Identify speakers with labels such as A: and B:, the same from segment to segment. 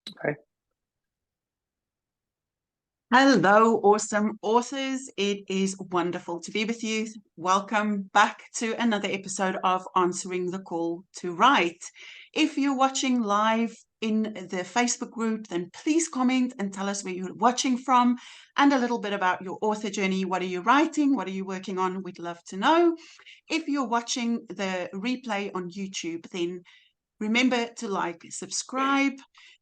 A: Okay.
B: Hello, awesome authors. It is wonderful to be with you. Welcome back to another episode of Answering the Call to Write. If you're watching live in the Facebook group, then please comment and tell us where you're watching from and a little bit about your author journey. What are you writing? What are you working on? We'd love to know. If you're watching the replay on YouTube, then remember to like, subscribe.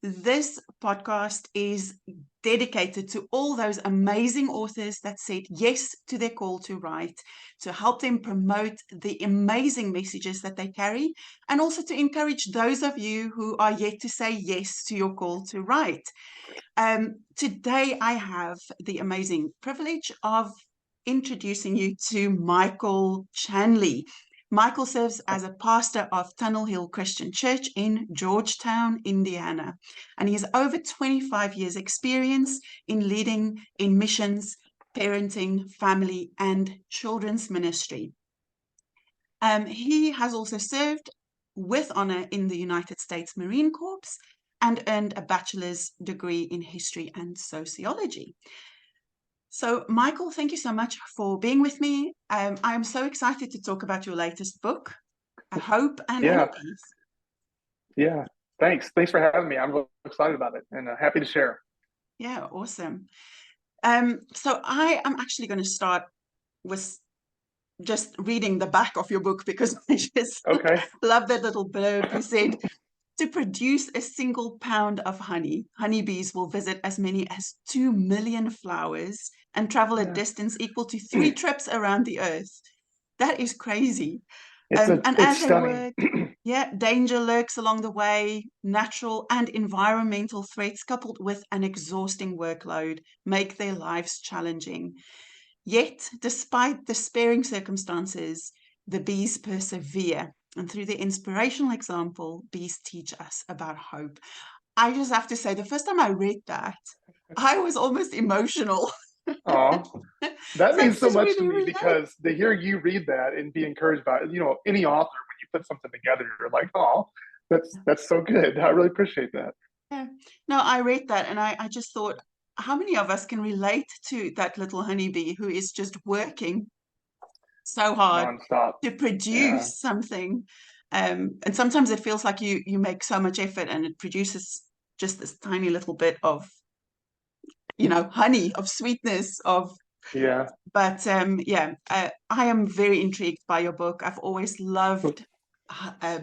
B: This podcast is dedicated to all those amazing authors that said yes to their call to write, to help them promote the amazing messages that they carry, and also to encourage those of you who are yet to say yes to your call to write. Today, I have the amazing privilege of introducing you to Michael Chanley. Michael serves as a pastor of Tunnel Hill Christian Church in Georgetown, Indiana, and he has over 25 years experience in leading in missions, parenting, family, and children's ministry. He has also served with honor in the United States Marine Corps and earned a bachelor's degree in history and sociology. So, Michael, thank you so much for being with me. I am so excited to talk about your latest book, Hope and
A: Yeah.
B: Honeybees.
A: Yeah. Thanks for having me. I'm really excited about it and happy to share.
B: Yeah, awesome. So I am actually going to start with just reading the back of your book because I just
A: Okay.
B: love that little blurb. You said, to produce a single pound of honey, honeybees will visit as many as 2 million flowers and travel a
A: Yeah.
B: distance equal to 3 trips around the earth. That is crazy.
A: It's
B: And
A: it's
B: as they
A: stunning.
B: work, danger lurks along the way. Natural and environmental threats, coupled with an exhausting workload, make their lives challenging. Yet, despite despairing circumstances, the bees persevere. And through the inspirational example, bees teach us about hope. I just have to say, the first time I read that, I was almost emotional.
A: Aw. That
B: So I
A: means so
B: just
A: much to
B: really
A: me
B: relate.
A: because to hear you read that and be encouraged by it, any author, when you put something together, you're like, oh, that's so good. I really appreciate that.
B: Yeah. No, I read that and I just thought, how many of us can relate to that little honeybee who is just working so hard
A: Nonstop.
B: to
A: Yeah.
B: produce something? And sometimes it feels like you make so much effort and it produces just this tiny little bit of, honey, of sweetness, of,
A: Yeah.
B: but I am very intrigued by your book. I've always loved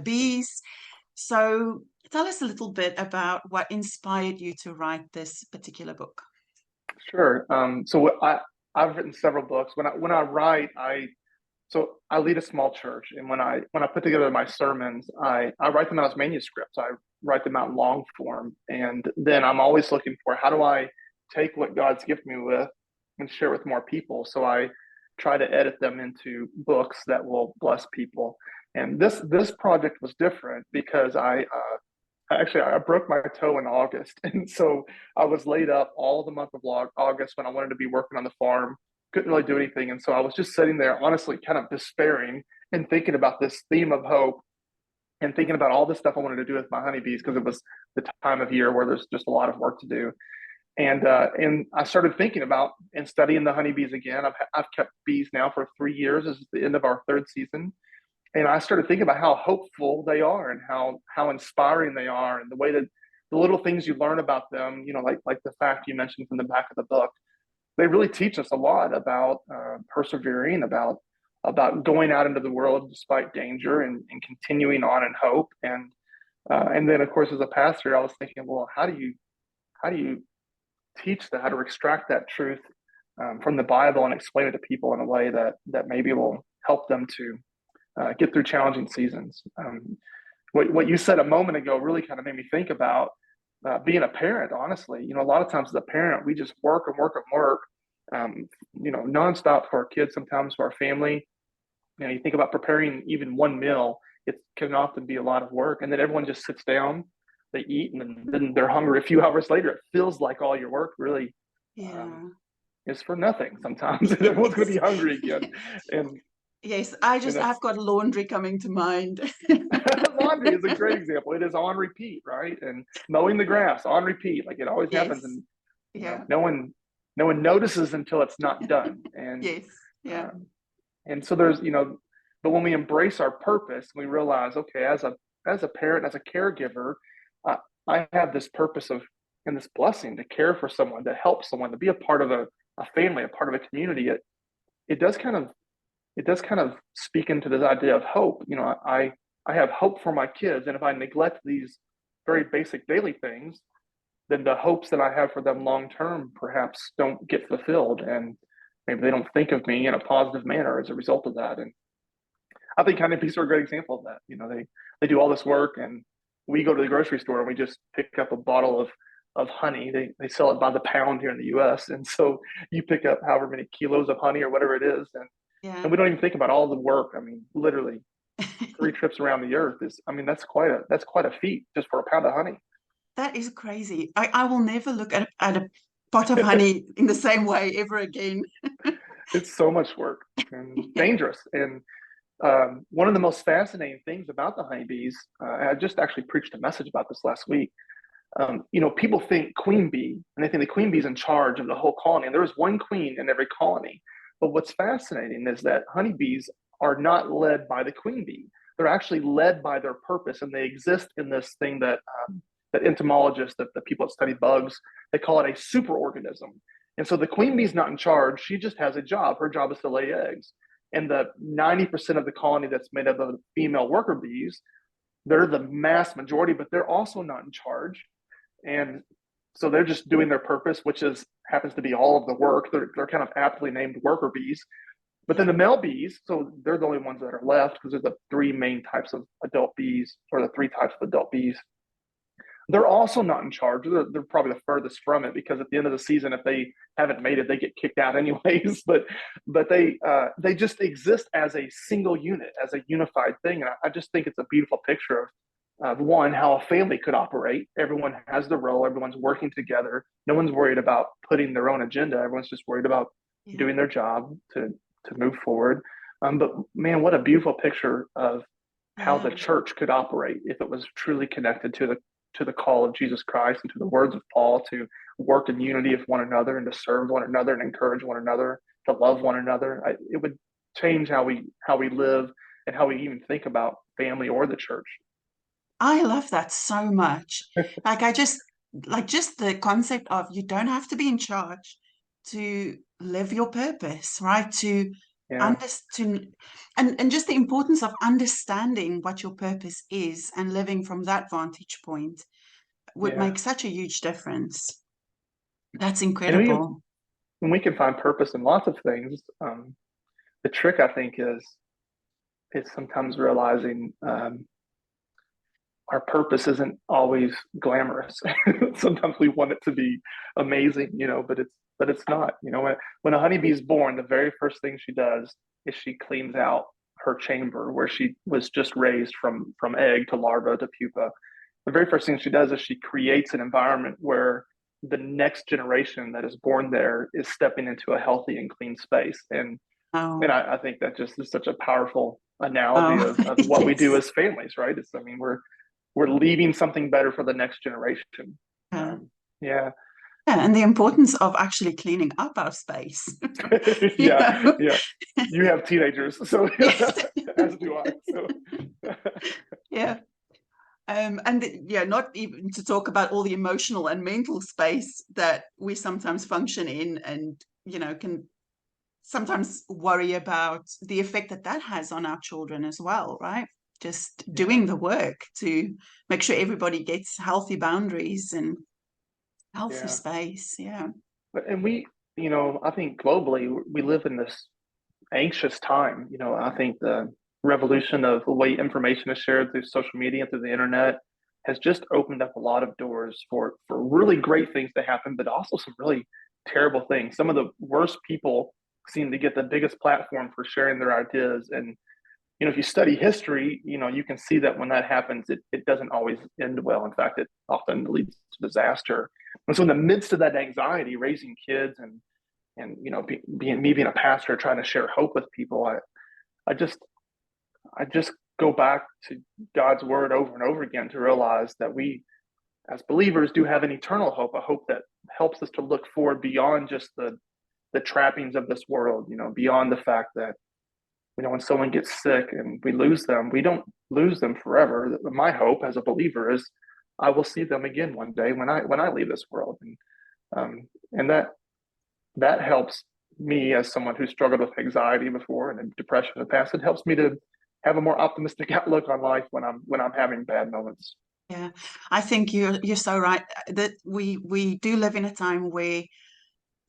B: bees. So tell us a little bit about what inspired you to write this particular book.
A: Sure. I've written several books. When I write, I lead a small church, and when I put together my sermons, I write them out as manuscripts. I write them out in long form, and then I'm always looking for how do I take what God's gifted me with and share it with more people. So I try to edit them into books that will bless people. And this project was different because I broke my toe in August, and so I was laid up all the month of August when I wanted to be working on the farm. Couldn't really do anything, and so I was just sitting there, honestly, kind of despairing and thinking about this theme of hope, and thinking about all the stuff I wanted to do with my honeybees because it was the time of year where there's just a lot of work to do. And I started thinking about and studying the honeybees again. I've kept bees now for 3 years. This is the end of our third season, and I started thinking about how hopeful they are and how inspiring they are, and the way that the little things you learn about them, like the fact you mentioned from the back of the book, they really teach us a lot about persevering, about going out into the world despite danger and continuing on in hope. And then of course as a pastor, I was thinking, well, how do you teach that, how to extract that truth from the Bible and explain it to people in a way that maybe will help them to get through challenging seasons. What you said a moment ago really kind of made me think about being a parent. Honestly, a lot of times as a parent, we just work and work and work, nonstop for our kids. Sometimes for our family. You think about preparing even one meal. It can often be a lot of work, and then everyone just sits down, they eat, and then they're hungry a few hours later. It feels like all your work really um,
B: Yeah.
A: is for nothing sometimes, and everyone's going to
B: Yes.
A: be hungry again. And
B: Yes,
A: and that's
B: I've got laundry coming to mind.
A: sociology is a great example. It is on repeat, right? And mowing the grass on repeat, like it always happens,
B: Yes.
A: and
B: Yeah.
A: no one notices until it's not done.
B: Yes. Yeah.
A: And so there's, but when we embrace our purpose, we realize, okay, as a parent, as a caregiver, uh, I have this purpose of and this blessing to care for someone, to help someone, to be a part of a family, a part of a community. It does kind of speak into this idea of hope. I have hope for my kids, and if I neglect these very basic daily things, then the hopes that I have for them long term perhaps don't get fulfilled, and maybe they don't think of me in a positive manner as a result of that. And I think Honeybees are a great example of that. They do all this work, and we go to the grocery store and we just pick up a bottle of honey. They sell it by the pound here in the U.S., and so you pick up however many kilos of honey or whatever it is,
B: Yeah.
A: and we don't even think about all the work. I mean, literally 3 trips around the earth is. I mean, that's quite a feat just for a pound of honey.
B: That is crazy. I will never look at a pot of honey in the same way ever again.
A: It's so much work and
B: Yeah.
A: dangerous. And one of the most fascinating things about the honeybees, I just actually preached a message about this last week. People think queen bee, and they think the queen bee is in charge of the whole colony. And there is one queen in every colony. But what's fascinating is that honeybees are not led by the queen bee. They're actually led by their purpose, and they exist in this thing that entomologists, that the people that study bugs, they call it a superorganism. And so the queen bee is not in charge. She just has a job. Her job is to lay eggs. And the 90% of the colony that's made up of female worker bees, they're the mass majority, but they're also not in charge. And so they're just doing their purpose, which happens to be all of the work. They're kind of aptly named worker bees. But then the male bees, so they're the only ones that are left, because there's the three main types of adult bees, or the three types of adult bees. They're also not in charge. They're probably the furthest from it, because at the end of the season, if they haven't made it, they get kicked out anyways. But they just exist as a single unit, as a unified thing. And I just think it's a beautiful picture of one, how a family could operate. Everyone has the role. Everyone's working together. No one's worried about putting their own agenda. Everyone's just worried about doing their job to move forward. But man, what a beautiful picture of how the church could operate if it was truly connected to the call of Jesus Christ and to the words of Paul, to work in unity with one another and to serve one another and encourage one another, to love one another. It would change how we live and how we even think about family or the church.
B: I love that so much. Just the concept of you don't have to be in charge to live your purpose, right? To
A: Yeah,
B: understand, and just the importance of understanding what your purpose is and living from that vantage point would
A: yeah.
B: make such a huge difference. That's
A: And
B: incredible.
A: we can find purpose in lots of things. The trick, I think, is sometimes realizing our purpose isn't always glamorous. Sometimes we want it to be amazing, but it's not. When a honeybee is born, the very first thing she does is she cleans out her chamber where she was just raised from egg to larva to pupa. The very first thing she does is she creates an environment where the next generation that is born there is stepping into a healthy and clean space. And
B: Oh,
A: I think that just is such a powerful analogy
B: oh,
A: of what we do
B: yes.
A: as families, right? I mean, we're leaving something better for the next generation.
B: Yeah.
A: Yeah,
B: Yeah, and the importance of actually cleaning up our space. You
A: yeah,
B: know?
A: yeah. You have teenagers, so
B: Yes.
A: as do I. So
B: Yeah. Yeah, not even to talk about all the emotional and mental space that we sometimes function in, and can sometimes worry about the effect that that has on our children as well, right? Just
A: yeah,
B: doing the work to make sure everybody gets healthy boundaries and healthy
A: yeah.
B: space. Yeah.
A: And I think globally we live in this anxious time. I think the revolution of the way information is shared through social media and through the internet has just opened up a lot of doors for really great things to happen, but also some really terrible things. Some of the worst people seem to get the biggest platform for sharing their ideas. And if you study history, you can see that when that happens, it doesn't always end well. In fact, it often leads to disaster. And so in the midst of that anxiety, raising kids and being a pastor trying to share hope with people, I just go back to God's word over and over again to realize that we, as believers, do have an eternal hope, a hope that helps us to look forward beyond just the trappings of this world, beyond the fact that, when someone gets sick and we lose them, we don't lose them forever. My hope as a believer is I will see them again one day when I leave this world. And that helps me, as someone who struggled with anxiety before and depression in the past. It helps me to have a more optimistic outlook on life when I'm having bad moments.
B: Yeah, I think you're so right that we do live in a time where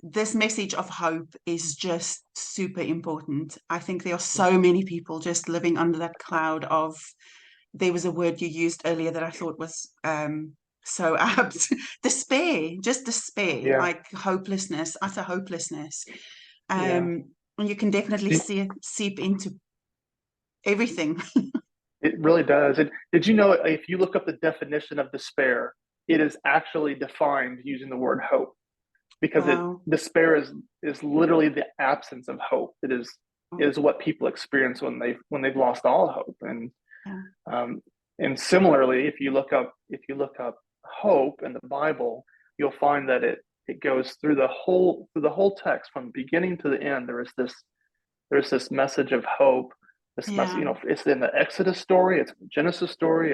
B: this message of hope is just super important. I think there are so many people just living under that cloud of, there was a word you used earlier that I thought was so apt, despair, just despair,
A: Yeah,
B: like hopelessness, utter hopelessness.
A: yeah.
B: And you can definitely see it seep into everything.
A: It really does. And did you know, if you look up the definition of despair, it is actually defined using the word hope, because
B: Wow.
A: despair is literally the absence of hope. It is what people experience when they've lost all hope.
B: Yeah.
A: Um, and similarly, if you look up hope in the Bible, you'll find that it goes through the whole text from beginning to the end. There's this message of hope. This message,
B: Yeah.
A: it's in the Exodus story, it's in the Genesis story,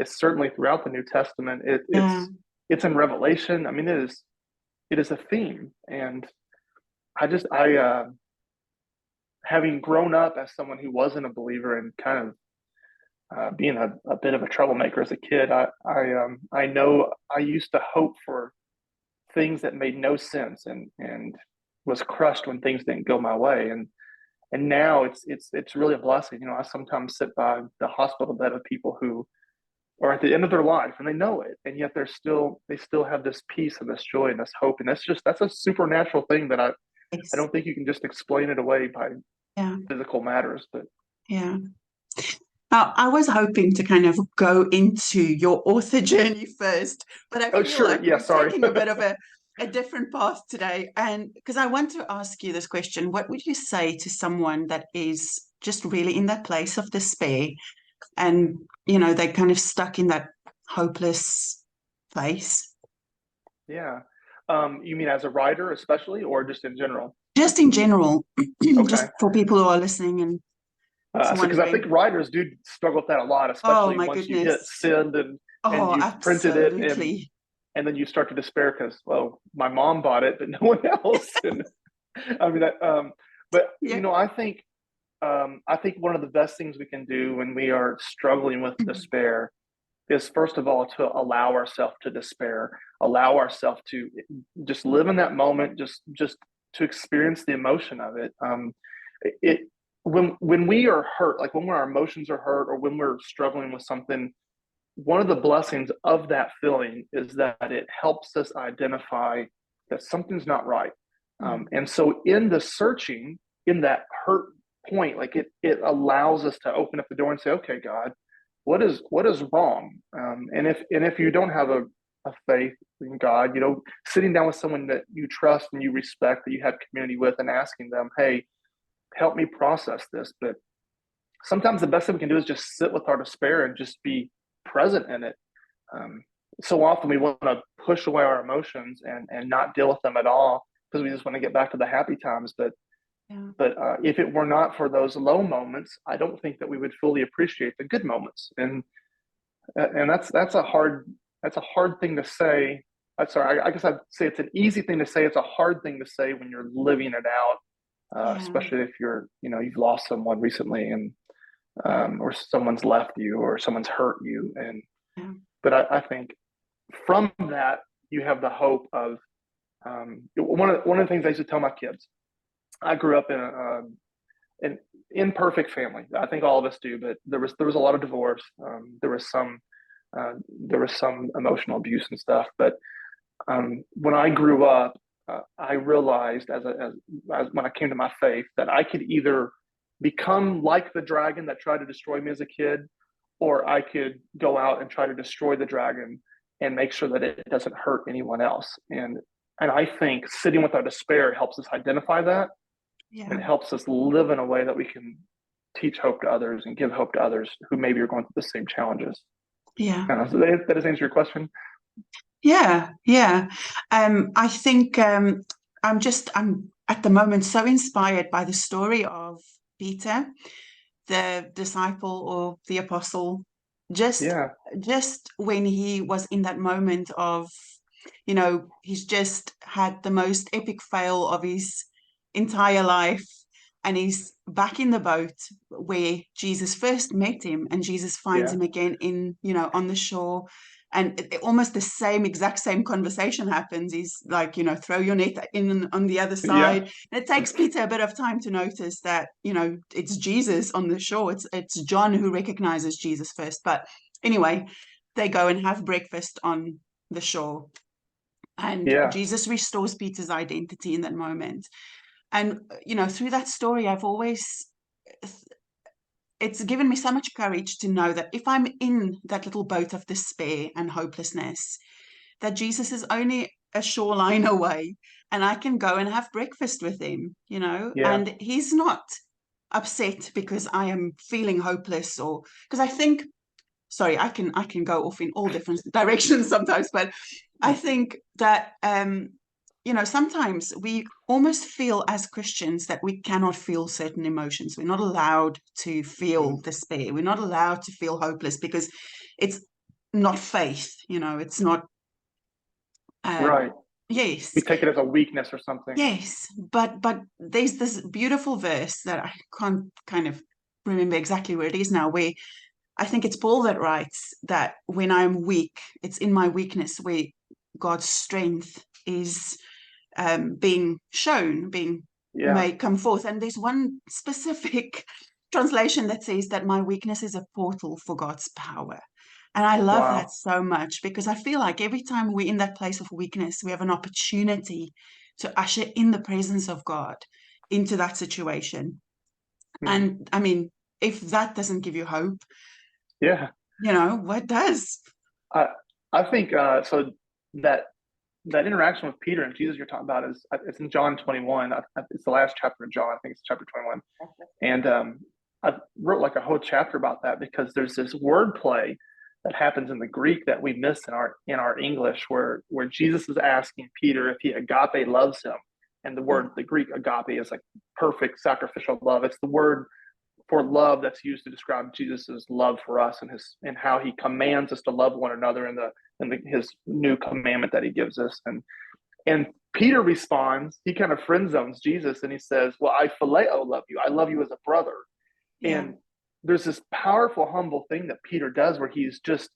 A: it's certainly throughout the New Testament.
B: Yeah.
A: It's in Revelation. I mean, it is a theme. And I having grown up as someone who wasn't a believer and kind of being a bit of a troublemaker as a kid, I know I used to hope for things that made no sense, and was crushed when things didn't go my way. And now it's really a blessing. I sometimes sit by the hospital bed of people who are at the end of their life and they know it, and yet they still have this peace and this joy and this hope. And that's a supernatural thing that I
B: Yes.
A: don't think you can just explain it away by
B: Yeah.
A: physical matters. But
B: Yeah. Now, I was hoping to kind of go into your author journey first, but I
A: oh,
B: feel
A: sure,
B: like
A: yeah,
B: we're
A: sorry.
B: taking a bit of a different path today. And because I want to ask you this question, what would you say to someone that is just really in that place of despair and, they're kind of stuck in that hopeless place?
A: Yeah. You mean as a writer, especially, or just in general?
B: Just in general, just
A: Okay.
B: for people who are listening and
A: So, because I think
B: wondering,
A: writers do struggle with that a lot,
B: oh
A: especially
B: my
A: once you hit
B: goodness.
A: send and
B: Oh,
A: you've printed it, and
B: absolutely.
A: and then you start to despair because, well, my mom bought it, but no one else. And I mean, but
B: Yeah.
A: I think one of the best things we can do when we are struggling with despair is, first of all, to allow ourselves to despair, allow ourselves to just live in that moment, just to experience the emotion of it. It when we are hurt, like when our emotions are hurt or when we're struggling with something, one of the blessings of that feeling is that it helps us identify that something's not right. And so in the searching, in that hurt point, like it allows us to open up the door and say, okay, God, what is wrong? And if you don't have a faith in God, sitting down with someone that you trust and you respect, that you have community with, and asking them, hey, help me process this. But sometimes the best thing we can do is just sit with our despair and just be present in it. Um, so often we want to push away our emotions and not deal with them at all because we just want to get back to the happy times. But
B: Yeah.
A: but if it were not for those low moments, I don't think that we would fully appreciate the good moments. And that's a hard thing to say. Sorry, I guess I'd say it's an easy thing to say. It's a hard thing to say when you're living it out,
B: Yeah.
A: especially if you've lost someone recently, and or someone's left you or someone's hurt you. And
B: Yeah.
A: but I think from that you have the hope of one of the things I used to tell my kids. I grew up in an imperfect family. I think all of us do, but there was a lot of divorce. There was some emotional abuse and stuff. But when I grew up, I realized as when I came to my faith that I could either become like the dragon that tried to destroy me as a kid, or I could go out and try to destroy the dragon and make sure that it doesn't hurt anyone else. And I think sitting with our despair helps us identify that, and
B: Yeah.
A: helps us live in a way that we can teach hope to others and give hope to others who maybe are going through the same challenges.
B: Yeah.
A: So that does answer your question.
B: Yeah, yeah. I think I'm at the moment so inspired by the story of Peter, the disciple or the apostle, just
A: Yeah,
B: just when he was in that moment of, he's just had the most epic fail of his entire life, and he's back in the boat where Jesus first met him, and Jesus finds
A: yeah,
B: him again on the shore. And almost the exact same conversation happens. He's like, throw your net in on the other
A: yeah,
B: side. And it takes Peter a bit of time to notice that, it's Jesus on the shore. It's John who recognizes Jesus first. But anyway, they go and have breakfast on the shore. And
A: yeah,
B: Jesus restores Peter's identity in that moment. And, through that story, it's given me so much courage to know that if I'm in that little boat of despair and hopelessness, that Jesus is only a shoreline away, and I can go and have breakfast with him,
A: yeah,
B: and he's not upset because I am feeling hopeless, or because I think, sorry, I can go off in all different directions sometimes, but I think that sometimes we almost feel as Christians that we cannot feel certain emotions. We're not allowed to feel despair. We're not allowed to feel hopeless because it's not faith. It's not.
A: right. We
B: Yes,
A: take it as a weakness or something.
B: yes, but there's this beautiful verse that I can't kind of remember exactly where it is now, where I think it's Paul that writes that when I'm weak, it's in my weakness where God's strength is being shown, being
A: Yeah,
B: made come forth. And there's one specific translation that says that my weakness is a portal for God's power. And I love that
A: wow.
B: so much because I feel like every time we're in that place of weakness, we have an opportunity to usher in the presence of God into that situation.
A: Hmm.
B: And I mean, if that doesn't give you hope,
A: Yeah,
B: what does?
A: I I think so that that interaction with Peter and Jesus you're talking about is it's in John 21. It's the last chapter of John. I think it's chapter 21. And I wrote like a whole chapter about that because there's this word play that happens in the Greek that we miss in our English, where Jesus is asking Peter if he agape loves him, and the Greek agape is like perfect sacrificial love. It's the word for love that's used to describe Jesus's love for us and how he commands us to love one another his new commandment that he gives us. And Peter responds, he kind of friend zones Jesus and he says, well, I phileo love you. I love you as a brother.
B: Yeah.
A: And there's this powerful, humble thing that Peter does where he's just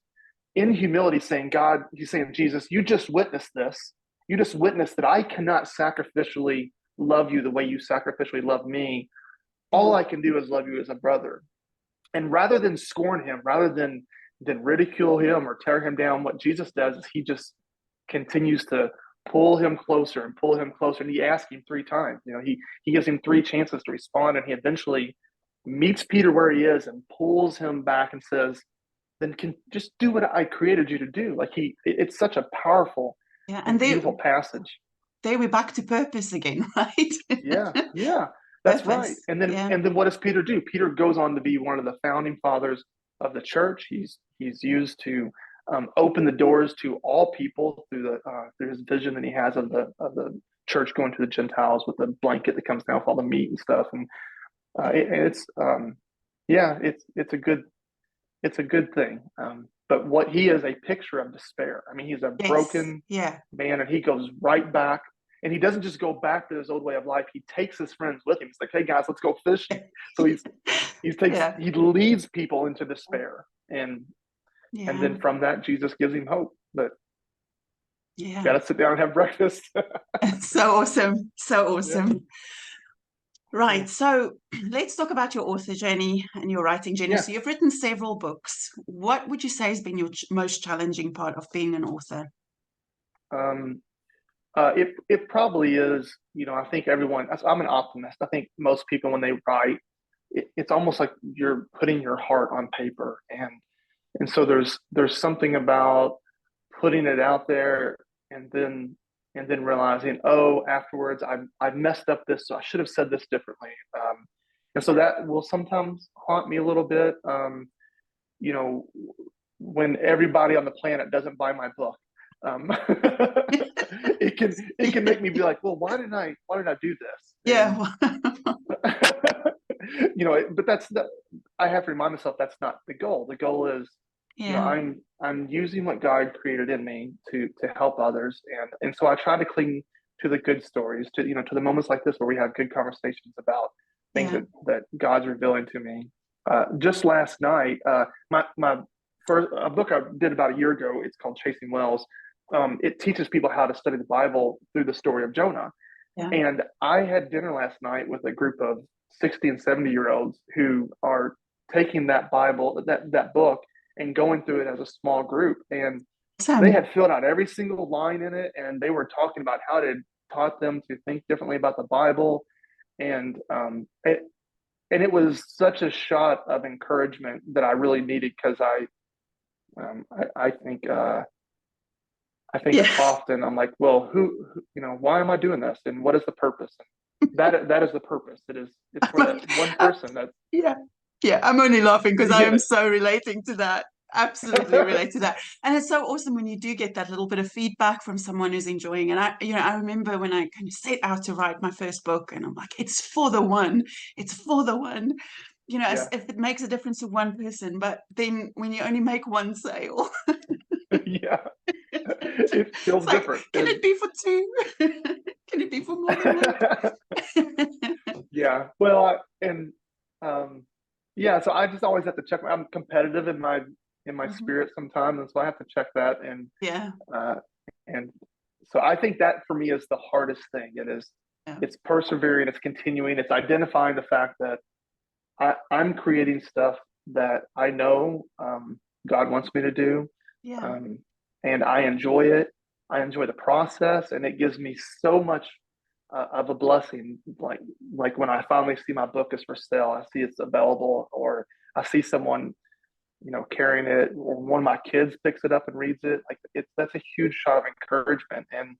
A: in humility saying, God, he's saying, Jesus, you just witnessed this. You just witnessed that I cannot sacrificially love you the way you sacrificially love me. All
B: Mm.
A: I can do is love you as a brother. And rather than scorn him, rather than ridicule him or tear him down, what Jesus does is he just continues to pull him closer and pull him closer. And he asks him three times. He gives him three chances to respond, and he eventually meets Peter where he is and pulls him back and says, "Then can just do what I created you to do." Like it's such a powerful
B: Yeah. And
A: and beautiful passage.
B: there we're back to purpose again, right?
A: Yeah, yeah, that's right.
B: Purpose.
A: And
B: Yeah.
A: then what does Peter do? Peter goes on to be one of the founding fathers of the church. He's used to open the doors to all people through his vision that he has of the church going to the Gentiles with the blanket that comes down with all the meat and stuff. And it's yeah, it's a good thing. But what he is a picture of despair. I mean, he's a
B: Yes.
A: broken
B: Yeah.
A: man, and he goes right back. And he doesn't just go back to his old way of life. He takes his friends with him. He's like, "Hey guys, let's go fishing." So
B: Yeah.
A: he leads people into despair, and
B: Yeah.
A: then from that, Jesus gives him hope. But
B: Yeah.
A: got to sit down and have breakfast.
B: So awesome. So
A: Yeah,
B: awesome.
A: yeah,
B: Right. So let's talk about your author journey and your writing journey.
A: yeah.
B: So you've written several books. What would you say has been your most challenging part of being an author?
A: Um, it probably is. I think everyone. I'm an optimist. I think most people when they write, it's almost like you're putting your heart on paper, and so there's something about putting it out there and then realizing, oh, afterwards I messed up this, so I should have said this differently. And so that will sometimes haunt me a little bit. You know, when everybody on the planet doesn't buy my book, it can make me be like, well, why did I do this? And
B: Yeah.
A: but I have to remind myself that's not the goal. The goal is,
B: Yeah.
A: I'm using what God created in me to help others, and so I try to cling to the good stories, to the moments like this where we have good conversations about things
B: Yeah.
A: that God's revealing to me. Just last night, my first a book I did about a year ago. It's called Chasing Wells. It teaches people how to study the Bible through the story of Jonah.
B: Yeah.
A: And I had dinner last night with a group of 60 and 70-year-olds who are taking that Bible, that book, and going through it as a small group. And they
B: Awesome.
A: had filled out every single line in it, and they were talking about how it had taught them to think differently about the Bible. And it was such a shot of encouragement that I really needed, because I think
B: Yeah.
A: often I'm like, well, why am I doing this, and what is the purpose? And that is the purpose. It's for that one person that.
B: Yeah. Yeah. I'm only laughing because I am
A: Yeah.
B: so relating to that. Absolutely relate to that. And it's so awesome when you do get that little bit of feedback from someone who's enjoying it. I remember when I kind of set out to write my first book, and I'm like, it's for the one. It's for the one.
A: Yeah.
B: If it makes a difference to one person, but then when you only make one sale,
A: Yeah. It
B: it's
A: feels
B: like,
A: different.
B: can it be for two? Can it be for more than one?
A: Yeah. Well, um, yeah. So I just always have to check. I'm competitive in my
B: Mhm.
A: spirit sometimes, and so I have to check that.
B: Yeah.
A: Uh, and so I think that for me is the hardest thing.
B: Yeah.
A: It's persevering, it's continuing, it's identifying the fact that I'm creating stuff that I know God wants me to do,
B: Yeah.
A: um, and I enjoy it. I enjoy the process, and it gives me so much of a blessing. Like when I finally see my book is for sale, I see it's available, or I see someone carrying it, or one of my kids picks it up and reads it. Like that's a huge shot of encouragement, and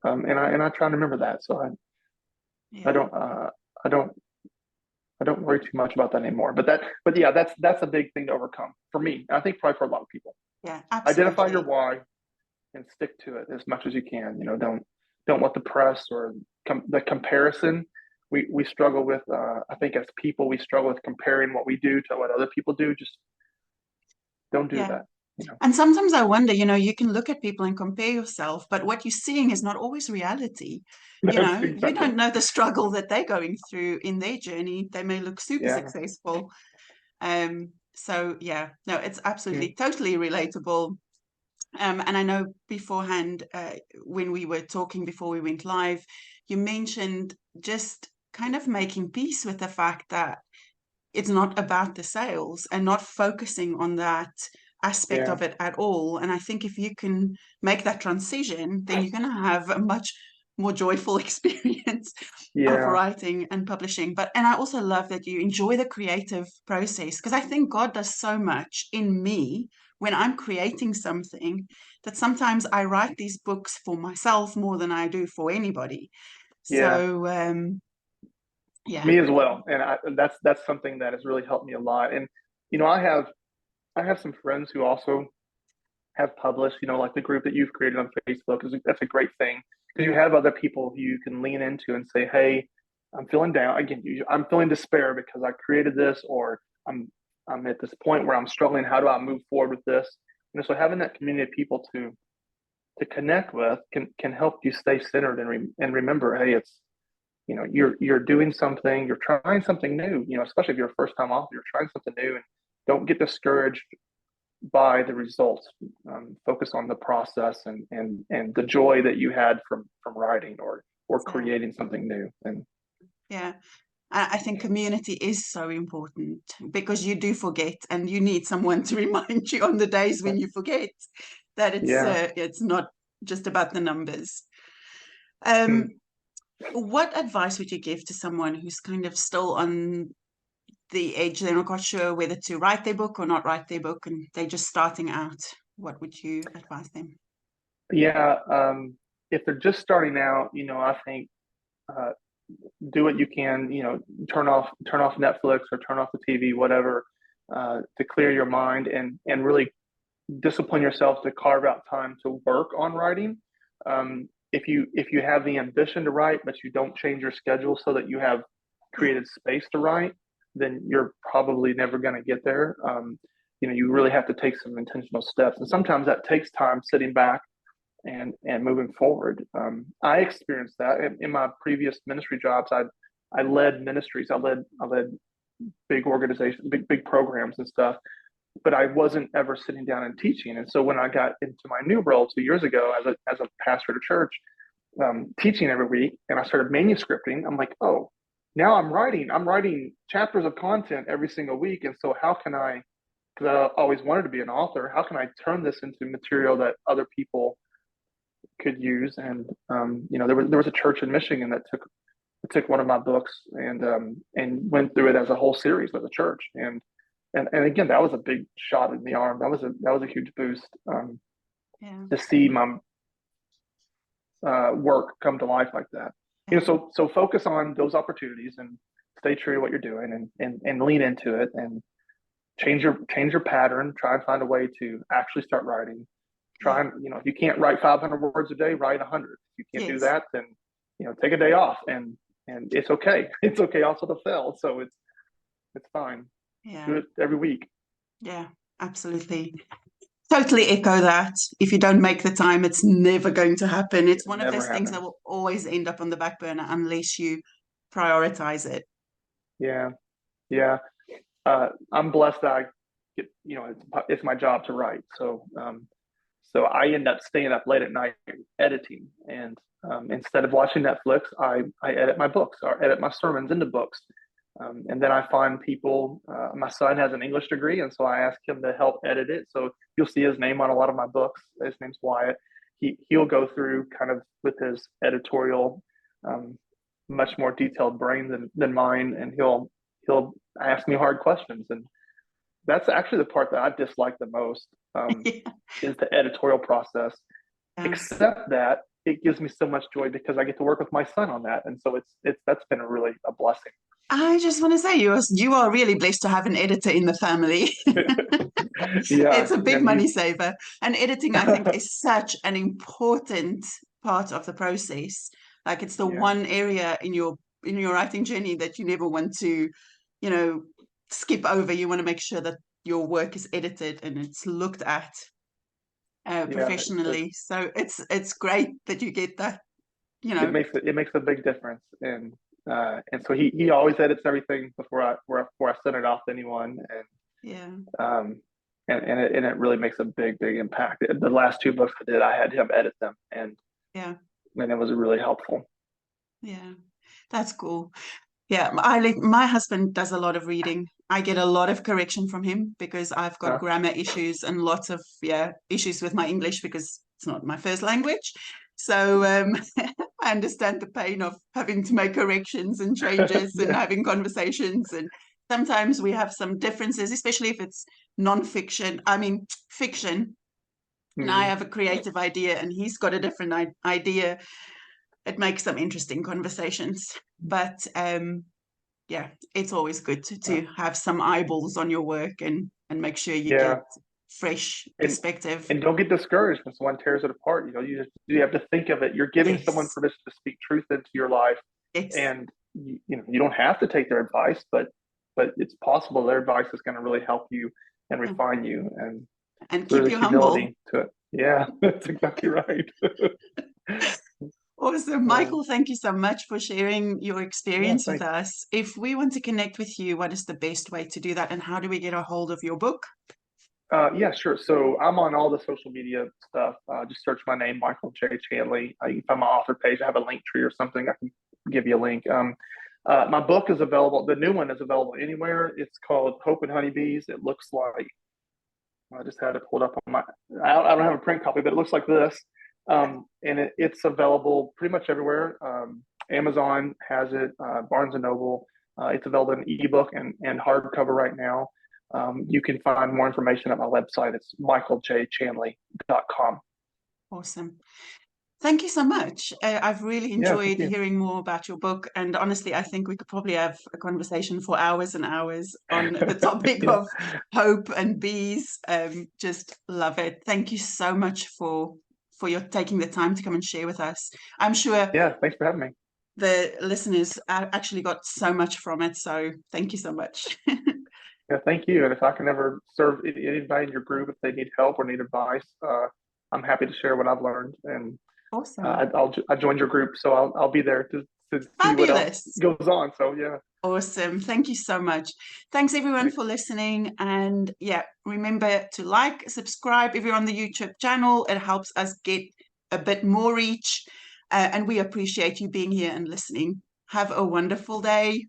A: I try to remember that. So I
B: Yeah.
A: don't I don't I don't worry too much about that anymore. But yeah, that's a big thing to overcome for me. I think probably for a lot of people.
B: Yeah.
A: Identify your
B: Absolutely.
A: why and stick to it as much as you can. Don't let the press or the comparison. We struggle with. I think as people, we struggle with comparing what we do to what other people do. Just don't do
B: Yeah.
A: that. You know.
B: And sometimes I wonder, you can look at people and compare yourself, but what you're seeing is not always reality.
A: That's
B: You
A: exactly.
B: don't know the struggle that they're going through in their journey. They may look super
A: Yeah.
B: successful. So yeah, no, it's
A: Mm.
B: absolutely totally relatable. And I know beforehand, when we were talking before we went live, you mentioned just kind of making peace with the fact that it's not about the sales and not focusing on that aspect
A: Yeah.
B: of it at all. And I think if you can make that transition, then you're going to have a much more joyful experience of
A: Yeah.
B: writing and publishing. And I also love that you enjoy the creative process, because I think God does so much in me when I'm creating something, that sometimes I write these books for myself more than I do for anybody.
A: Yeah.
B: So yeah.
A: Me as well. And that's something that has really helped me a lot. And I have some friends who also have published, like the group that you've created on Facebook. That's a great thing, because you have other people who you can lean into and say, hey, I'm feeling down. Again, I'm feeling despair because I created this, or I'm at this point where I'm struggling. How do I move forward with this? So having that community of people to connect with can help you stay centered and remember, hey, it's you're doing something, you're trying something new, especially if you're a first time author, you're trying something new, and don't get discouraged by the results. Focus on the process and the joy that you had from writing or
B: Yeah.
A: creating something new. And
B: Yeah. I think community is so important, because you do forget, and you need someone to remind you on the days when you forget that
A: yeah.
B: it's not just about the numbers.
A: Hmm.
B: Um, what advice would you give to someone who's kind of still on the edge? They're not quite sure whether to write their book or not write their book, and they're just starting out. What would you advise them?
A: Yeah. If they're just starting out, I think uh, do what you can, turn off Netflix or turn off the TV, whatever, to clear your mind and really discipline yourself to carve out time to work on writing. If you have the ambition to write, but you don't change your schedule so that you have created space to write, then you're probably never going to get there. You really have to take some intentional steps, and sometimes that takes time sitting back and moving forward. I experienced that in my previous ministry jobs. I led ministries. I led big organizations, big programs and stuff, but I wasn't ever sitting down and teaching. And so when I got into my new role 2 years ago as a pastor at a church, teaching every week, and I started manuscripting, I'm like, oh, now I'm writing chapters of content every single week. And so how can I, because I always wanted to be an author, how can I turn this into material that other people could use? And there was a church in Michigan that took one of my books and went through it as a whole series with a church. And again, that was a big shot in the arm. That was a huge boost to see my work come to life like that. So focus on those opportunities and stay true to what you're doing and lean into it and change your pattern. Try and find a way to actually start writing. Try and, if you can't write 500 words a day, write 100. If you can't do that, then, take a day off and it's okay. It's okay also to fail. So it's fine. Do it every week.
B: Yeah, absolutely. Totally echo that. If you don't make the time, it's never going to happen. It's one of those things that will always end up on the back burner unless you prioritize it.
A: Yeah. I'm blessed that I get, it's my job to write. So I end up staying up late at night editing, and instead of watching Netflix, I edit my books or edit my sermons into books. And then I find people, my son has an English degree, and so I ask him to help edit it. So you'll see his name on a lot of my books. His name's Wyatt. He'll go through kind of with his editorial, much more detailed brain than mine, and he'll ask me hard questions. And that's actually the part that I dislike the most, is the editorial process. Except that it gives me so much joy because I get to work with my son on that, and so that's been a blessing.
B: I just want to say you are really blessed to have an editor in the family. It's a big money saver. And editing, I think, is such an important part of the process. Like, it's the one area in your writing journey that you never want to, skip over. You want to make sure that your work is edited and it's looked at professionally. So it's great that you get that.
A: It makes a big difference. And so he always edits everything before I send it off to anyone, and it really makes a big impact. The last two books I did, I had him edit them, and it was really helpful.
B: Yeah, that's cool. Yeah, my husband does a lot of reading. I get a lot of correction from him because I've got grammar issues and lots of issues with my English because it's not my first language. So I understand the pain of having to make corrections and changes and having conversations. And sometimes we have some differences, especially if it's fiction. And I have a creative idea and he's got a different idea. It makes some interesting conversations. But it's always good to have some eyeballs on your work and make sure you get fresh perspective.
A: And don't get discouraged when someone tears it apart. You have to think of it. You're giving someone permission to speak truth into your life, and you don't have to take their advice, but it's possible their advice is going to really help you and refine you and
B: keep you humble
A: to it. Yeah, that's exactly right.
B: Awesome. Michael, thank you so much for sharing your experience with us. If we want to connect with you, what is the best way to do that, and how do we get a hold of your book?
A: Sure. So I'm on all the social media stuff. Just search my name, Michael J. Chanley. You can find my author page. I have a link tree or something. I can give you a link. My book is available. The new one is available anywhere. It's called Hope and Honeybees. It looks like, I just had it pulled up on I don't have a print copy, but it looks like this. And it's available pretty much everywhere. Amazon has it, Barnes & Noble. It's available in ebook and hardcover right now. You can find more information at my website. It's michaeljchanley.com.
B: Awesome. Thank you so much. I've really
A: Yeah, thank
B: enjoyed
A: you.
B: hearing more about your book. And honestly, I think we could probably have a conversation for hours and hours on the topic
A: Yeah,
B: of hope and bees. Just love it. Thank you so much for your taking the time to come and share with us. I'm sure
A: yeah. Thanks for having me.
B: the listeners actually got so much from it. So thank you so much.
A: Yeah, thank you. And if I can ever serve anybody in your group, if they need help or need advice, I'm happy to share what I've learned. And
B: Awesome.
A: I joined your group, so I'll be there to see what else
B: Fabulous.
A: goes on. So yeah,
B: Awesome. Thank you so much. Thanks everyone
A: thanks.
B: for listening. And yeah, remember to like, subscribe if you're on the YouTube channel. It helps us get a bit more reach. And we appreciate you being here and listening. Have a wonderful day.